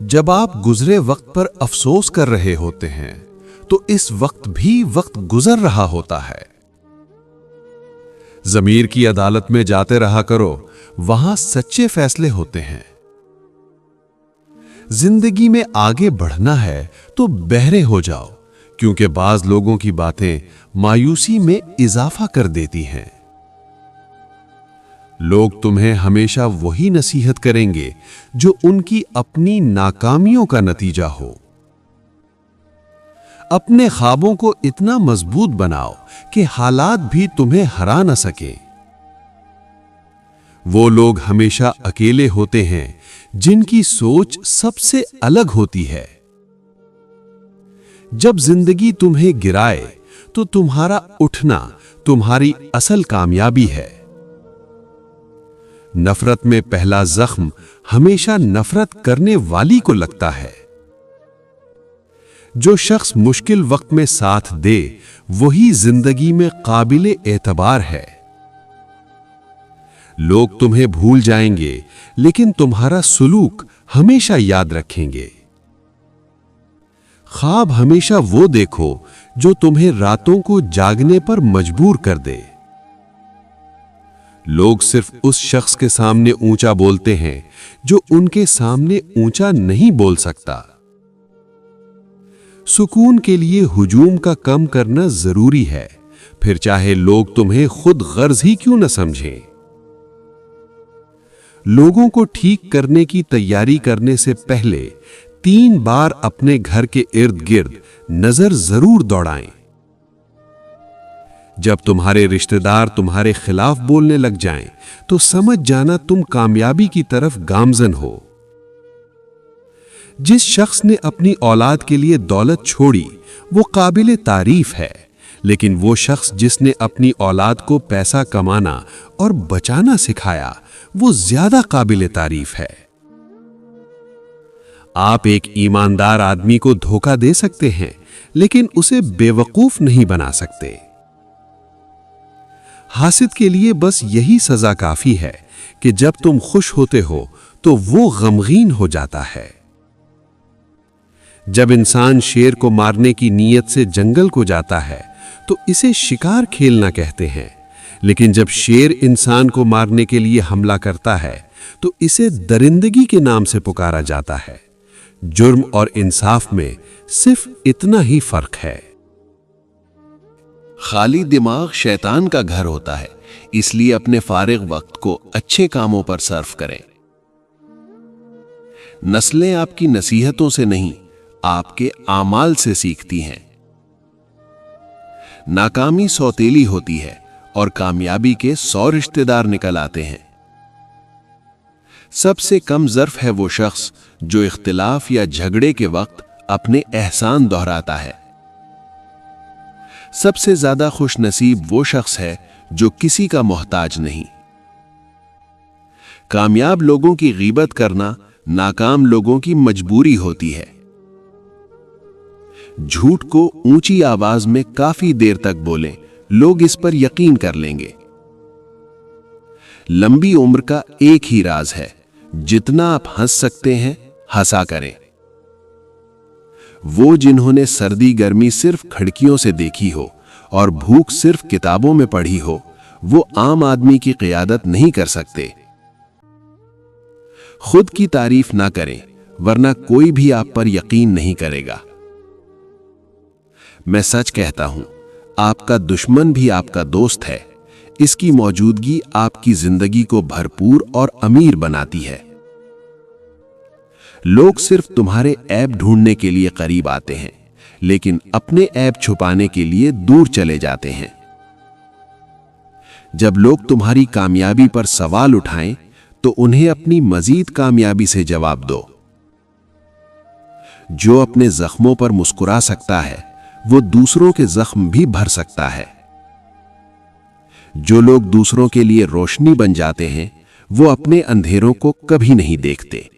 जब आप गुजरे वक्त पर अफसोस कर रहे होते हैं तो इस वक्त भी वक्त गुजर रहा होता है। ज़मीर की अदालत में जाते रहा करो, वहां सच्चे फैसले होते हैं। जिंदगी में आगे बढ़ना है तो बहरे हो जाओ, क्योंकि बाज लोगों की बातें मायूसी में इजाफा कर देती हैं। लोग तुम्हें हमेशा वही नसीहत करेंगे जो उनकी अपनी नाकामियों का नतीजा हो। अपने ख्वाबों को इतना मजबूत बनाओ कि हालात भी तुम्हें हरा न सके। वो लोग हमेशा अकेले होते हैं जिनकी सोच सबसे अलग होती है। जब जिंदगी तुम्हें गिराए तो तुम्हारा उठना तुम्हारी असल कामयाबी है। नफरत में पहला जख्म हमेशा नफरत करने वाली को लगता है। जो शख्स मुश्किल वक्त में साथ दे वही जिंदगी में काबिले एतबार है। लोग तुम्हें भूल जाएंगे लेकिन तुम्हारा सुलूक हमेशा याद रखेंगे। ख्वाब हमेशा वो देखो जो तुम्हें रातों को जागने पर मजबूर कर दे। लोग सिर्फ उस शख्स के सामने ऊंचा बोलते हैं जो उनके सामने ऊंचा नहीं बोल सकता। सुकून के लिए हुजूम का कम करना जरूरी है, फिर चाहे लोग तुम्हें खुद गर्ज ही क्यों न समझें। लोगों को ठीक करने की तैयारी करने से पहले 3 बार अपने घर के इर्द गिर्द नजर जरूर दौड़ाएं। जब तुम्हारे रिश्तेदार तुम्हारे खिलाफ बोलने लग जाएं, तो समझ जाना तुम कामयाबी की तरफ गामजन हो। जिस शख्स ने अपनी औलाद के लिए दौलत छोड़ी वो काबिले तारीफ है, लेकिन वो शख्स जिसने अपनी औलाद को पैसा कमाना और बचाना सिखाया वो ज्यादा काबिले तारीफ है। आप एक ईमानदार आदमी को धोखा दे सकते हैं, लेकिन उसे बेवकूफ नहीं बना सकते। हासिद के लिए बस यही सजा काफी है कि जब तुम खुश होते हो तो वो गमगीन हो जाता है। जब इंसान शेर को मारने की नीयत से जंगल को जाता है तो इसे शिकार खेलना कहते हैं, लेकिन जब शेर इंसान को मारने के लिए हमला करता है तो इसे दरिंदगी के नाम से पुकारा जाता है। जुर्म और इंसाफ में सिर्फ इतना ही फर्क है। खाली दिमाग शैतान का घर होता है, इसलिए अपने फारिग वक्त को अच्छे कामों पर सर्फ करें। नस्लें आपकी नसीहतों से नहीं, आपके आमाल से सीखती हैं। नाकामी सौतेली होती है और कामयाबी के 100 रिश्तेदार निकल आते हैं। सबसे कम ज़र्फ है वो शख्स जो इख्तिलाफ या झगड़े के वक्त अपने एहसान दोहराता है। सबसे ज्यादा खुश नसीब वो शख्स है जो किसी का मोहताज नहीं। कामयाब लोगों की गीबत करना नाकाम लोगों की मजबूरी होती है। झूठ को ऊंची आवाज में काफी देर तक बोलें, लोग इस पर यकीन कर लेंगे। लंबी उम्र का एक ही राज है, जितना आप हंस सकते हैं हंसा करें। वो जिन्होंने सर्दी गर्मी सिर्फ खिड़कियों से देखी हो और भूख सिर्फ किताबों में पढ़ी हो, वो आम आदमी की क़ियादत नहीं कर सकते। खुद की तारीफ ना करें, वरना कोई भी आप पर यकीन नहीं करेगा। मैं सच कहता हूं, आपका दुश्मन भी आपका दोस्त है। इसकी मौजूदगी आपकी जिंदगी को भरपूर और अमीर बनाती है। लोग सिर्फ तुम्हारे ऐब ढूंढने के लिए करीब आते हैं, लेकिन अपने ऐब छुपाने के लिए दूर चले जाते हैं। जब लोग तुम्हारी कामयाबी पर सवाल उठाएं, तो उन्हें अपनी मजीद कामयाबी से जवाब दो। जो अपने जख्मों पर मुस्कुरा सकता है, वो दूसरों के जख्म भी भर सकता है। जो लोग दूसरों के लिए रोशनी बन जाते हैं, वो अपने अंधेरों को कभी नहीं देखते।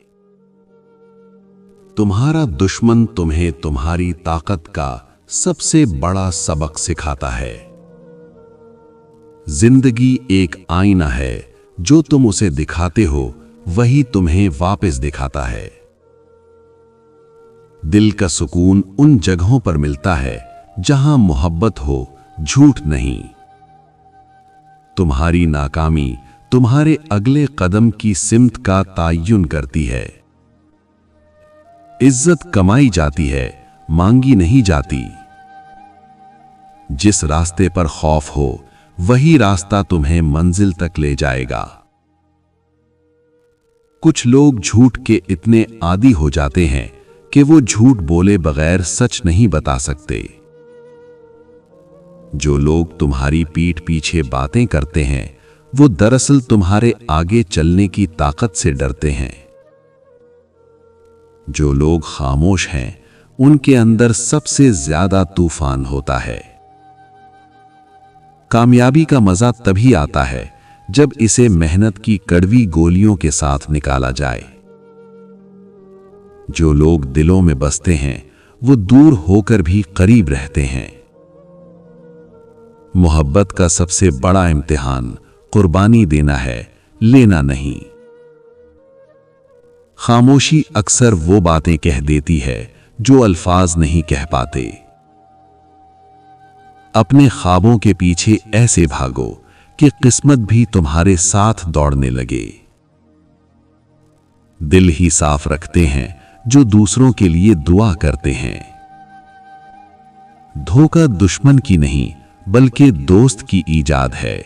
तुम्हारा दुश्मन तुम्हें तुम्हारी ताकत का सबसे बड़ा सबक सिखाता है। जिंदगी एक आईना है, जो तुम उसे दिखाते हो वही तुम्हें वापस दिखाता है। दिल का सुकून उन जगहों पर मिलता है जहां मोहब्बत हो, झूठ नहीं। तुम्हारी नाकामी तुम्हारे अगले कदम की सिमत का तयन करती है। इज्जत कमाई जाती है, मांगी नहीं जाती। जिस रास्ते पर खौफ हो वही रास्ता तुम्हें मंजिल तक ले जाएगा। कुछ लोग झूठ के इतने आदी हो जाते हैं कि वो झूठ बोले बगैर सच नहीं बता सकते। जो लोग तुम्हारी पीठ पीछे बातें करते हैं वो दरअसल तुम्हारे आगे चलने की ताकत से डरते हैं। जो लोग खामोश हैं उनके अंदर सबसे ज्यादा तूफान होता है। कामयाबी का मजा तभी आता है जब इसे मेहनत की कड़वी गोलियों के साथ निकाला जाए। जो लोग दिलों में बसते हैं वो दूर होकर भी करीब रहते हैं। मोहब्बत का सबसे बड़ा इम्तिहान कुर्बानी देना है, लेना नहीं। खामोशी अक्सर वो बातें कह देती है जो अल्फाज नहीं कह पाते। अपने ख्वाबों के पीछे ऐसे भागो कि किस्मत भी तुम्हारे साथ दौड़ने लगे। दिल ही साफ रखते हैं जो दूसरों के लिए दुआ करते हैं। धोखा दुश्मन की नहीं बल्कि दोस्त की ईजाद है।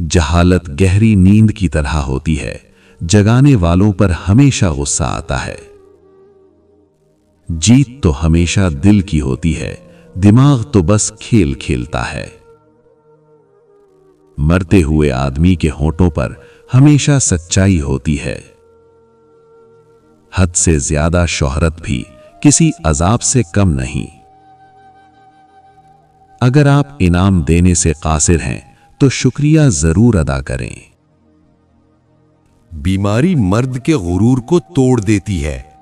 जहालत गहरी नींद की तरह होती है, जगाने वालों पर हमेशा गुस्सा आता है। जीत तो हमेशा दिल की होती है, दिमाग तो बस खेल खेलता है। मरते हुए आदमी के होंठों पर हमेशा सच्चाई होती है। हद से ज्यादा शोहरत भी किसी अजाब से कम नहीं। अगर आप इनाम देने से कासिर हैं तो शुक्रिया जरूर अदा करें। बीमारी मर्द के गुरूर को तोड़ देती है।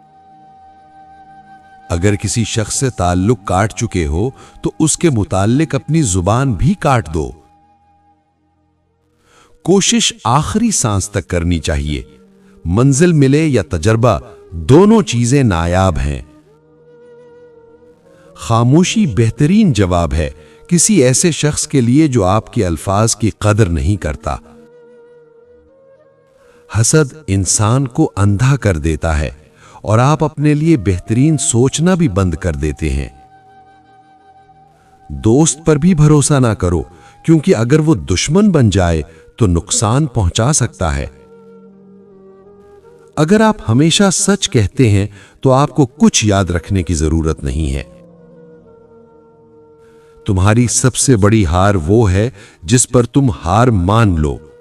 अगर किसी शख्स से ताल्लुक काट चुके हो तो उसके मुताल्लिक अपनी जुबान भी काट दो। कोशिश आखिरी सांस तक करनी चाहिए। मंजिल मिले या तजर्बा, दोनों चीजें नायाब हैं। खामोशी बेहतरीन जवाब है किसी ऐसे शख्स के लिए जो आपके अल्फाज की कदर नहीं करता। हसद इंसान को अंधा कर देता है और आप अपने लिए बेहतरीन सोचना भी बंद कर देते हैं। दोस्त पर भी भरोसा ना करो, क्योंकि अगर वो दुश्मन बन जाए तो नुकसान पहुंचा सकता है। अगर आप हमेशा सच कहते हैं तो आपको कुछ याद रखने की जरूरत नहीं है। तुम्हारी सबसे बड़ी हार वो है जिस पर तुम हार मान लो।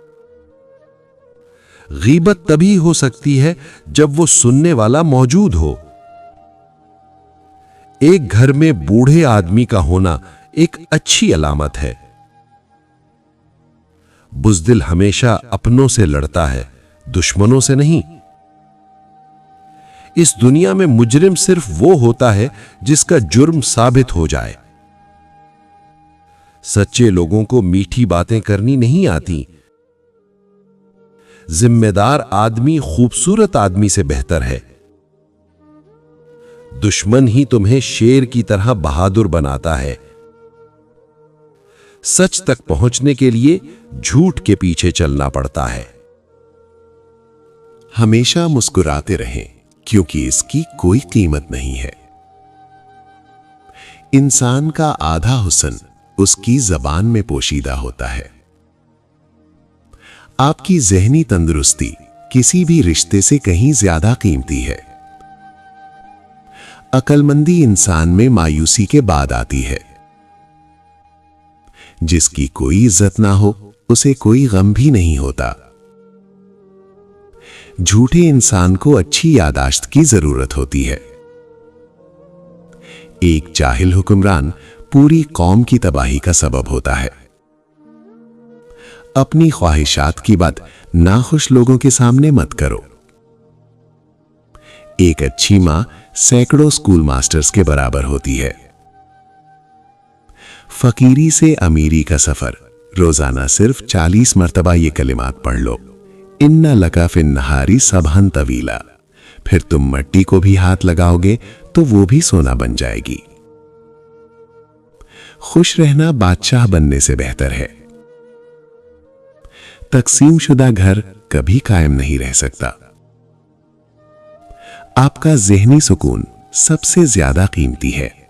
गीबत तभी हो सकती है जब वो सुनने वाला मौजूद हो। एक घर में बूढ़े आदमी का होना एक अच्छी अलामत है। बुज़दिल हमेशा अपनों से लड़ता है, दुश्मनों से नहीं। इस दुनिया में मुजरिम सिर्फ वो होता है जिसका जुर्म साबित हो जाए। सच्चे लोगों को मीठी बातें करनी नहीं आती। जिम्मेदार आदमी खूबसूरत आदमी से बेहतर है। दुश्मन ही तुम्हें शेर की तरह बहादुर बनाता है। सच तक पहुंचने के लिए झूठ के पीछे चलना पड़ता है। हमेशा मुस्कुराते रहें, क्योंकि इसकी कोई कीमत नहीं है। इंसान का आधा हुस्न उसकी जबान में पोशीदा होता है। आपकी ज़हनी तंदुरुस्ती किसी भी रिश्ते से कहीं ज्यादा कीमती है। अक्लमंदी इंसान में मायूसी के बाद आती है। जिसकी कोई इज्जत ना हो उसे कोई गम भी नहीं होता। झूठे इंसान को अच्छी यादाश्त की जरूरत होती है। एक जाहिल हुक्मरान पूरी कौम की तबाही का सबब होता है। अपनी ख्वाहिशात की बात नाखुश लोगों के सामने मत करो। एक अच्छी मां सैकड़ों स्कूल मास्टर्स के बराबर होती है। फकीरी से अमीरी का सफर, रोजाना सिर्फ 40 मरतबा ये कलिमात पढ़ लो। इन्ना लका फिन नहारी सबहन तवीला, फिर तुम मट्टी को भी हाथ लगाओगे तो वो भी सोना बन जाएगी। खुश रहना बादशाह बनने से बेहतर है। तकसीमशुदा घर कभी कायम नहीं रह सकता। आपका ज़हनी सुकून सबसे ज्यादा कीमती है।